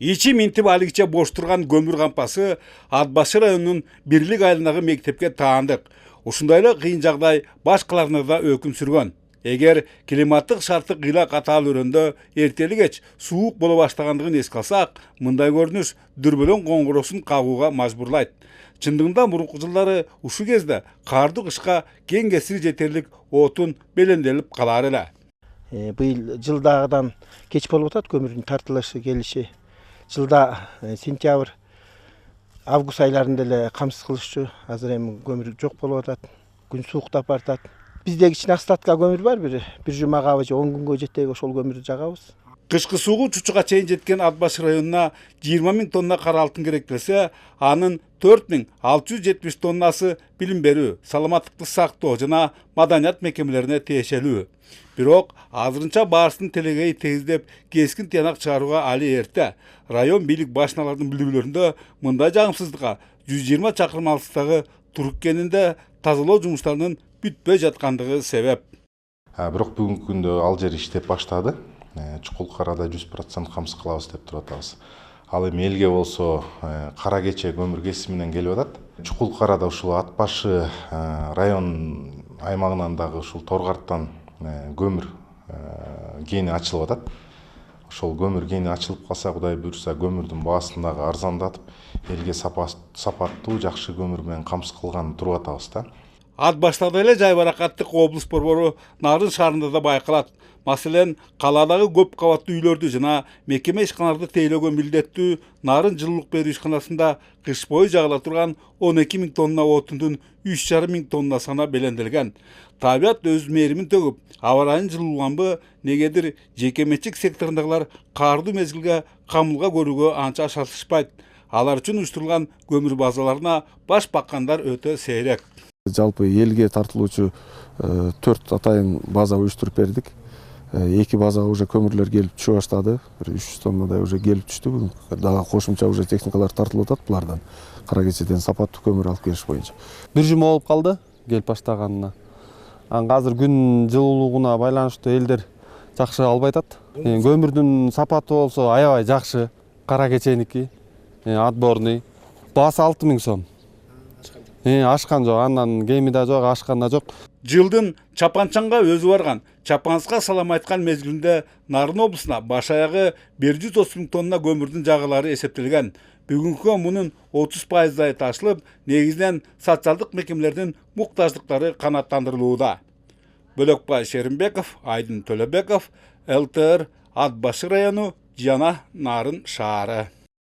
Ичи минтип алигиче бош турган көмүр кампасы Ат башы районунун Бирлик айылындагы мектепке таандык. Ушундай эле кыйын жагдай башкаларына да өкүм сүргөн. Эгер климаттык шарттык кыйла катаал өрөндө эртели кеч суук боло баштагандыгын эске алсак, мындай көрүнүш дүрбөлөң коңгуросун кагууга мажбурлайт. Чындыгында мурунку жылдары ушул кезде карды кышка кең кесири жетерлик отун беленделип калар эле. Быйыл жылдагыдан кеч болуп атат көмүрдүн тартылышы келиши. Жылда сентябрь, август айларында эле камсыз кылышчу. Азыр эми көмүр жок болуп атат. Күн сууктап бартат. Bizde кичине остатка көмүр бар, бир жумага же 10 күнгө жетпей ошол көмүрдү жагабыз. Кышкы суугу чучуга чейин жеткен Ат башы районуна 20 000 тонна кара алтын керек болсо, анын 4670 тоннасы билим берүү, саламаттыкты сактоо жана маданият мекемелерине тиешелүү. Бирок азырынча баарысын телегей тездеп кескин тыянак чыгарууга али эрте. Район бийлик башчыларынын билдирүүлөрүндө мындай жагымсыздыкка 120 чакырым алыстагы Турук кенинде тазалоо жумуштарынын бүтпөй жаткандыгы себеп. Бирок бүгүнкү күндө ал жер иштеп баштады. Чукул карада 100% камсыз кылабыз деп туруп атабыз. Ал эми элге болсо кара кече көмүр кесими менен келип атат. Чукул карада ушул Ат башы район аймагынан дагы ушул Торгарттан көмүр кени ачылып атат. Ошол көмүр кени ачылып калса, Кудай буйрса, көмүрдүн баасын дагы арзандатып, элге сапаттуу, жакшы көмүр менен камсыз кылган туруп атабыз да. Ат баштагы эле жайбаракаттык облус борбору Нарын шаарында да байкалат. Маселен, каладагы көп кабаттуу үйлөрдү жана мекеме ишканаларды тейлөөгө милдеттүү Нарын жылуулук берүү ишканасында кыш бою жагыла турган 12 000 тонна отундун 3,5 000 тоннасына беленделген. Табият өз мээримин төгүп, аба ырайын жылууланбы негедир жеке менчик секторундагылар кардуу мезгилге камылга көрүүгө анча шалтышпайт. Алар үчүн уюштурулган көмүр базаларына баш баккандар өтө сейрек. Жалпы элге тартылуучу 4 атайын база уюштуруп бердик. 2 базага уже көмүрлөр келип түшө баштады. 300 тоннадай уже келип түштү. Дагы кошумча уже техникалар тартылып атат булардан. Кара кечеден сапаттуу көмүр алып келиш боюнча. Бир жума болуп калды келип баштаганына. Азыр күн жылуулугуна байланыштуу элдер жакшы албай атат. Көмүрдүн сапаты болсо аябай жакшы. Кара кеченики, отборный. Баасы 6 000 сом. Ашкан жок, андан кеми да жок, ашкан да жок. Жылдын чапанчанга өзү барган, чапанска салам айткан мезгилинде Нарын облусуна баш аягы 130 000 тонна көмүрдүн жагылары эсептелген. Бүгүнкү мунун 30% ташылып, негизинен социалдык мекемелердин муктаждыктары канааттандырылууда. Бөлөкбай Шеримбеков, Айдын Төлөбеков, ЛТР, Ат башы району, жана Нарын шаары.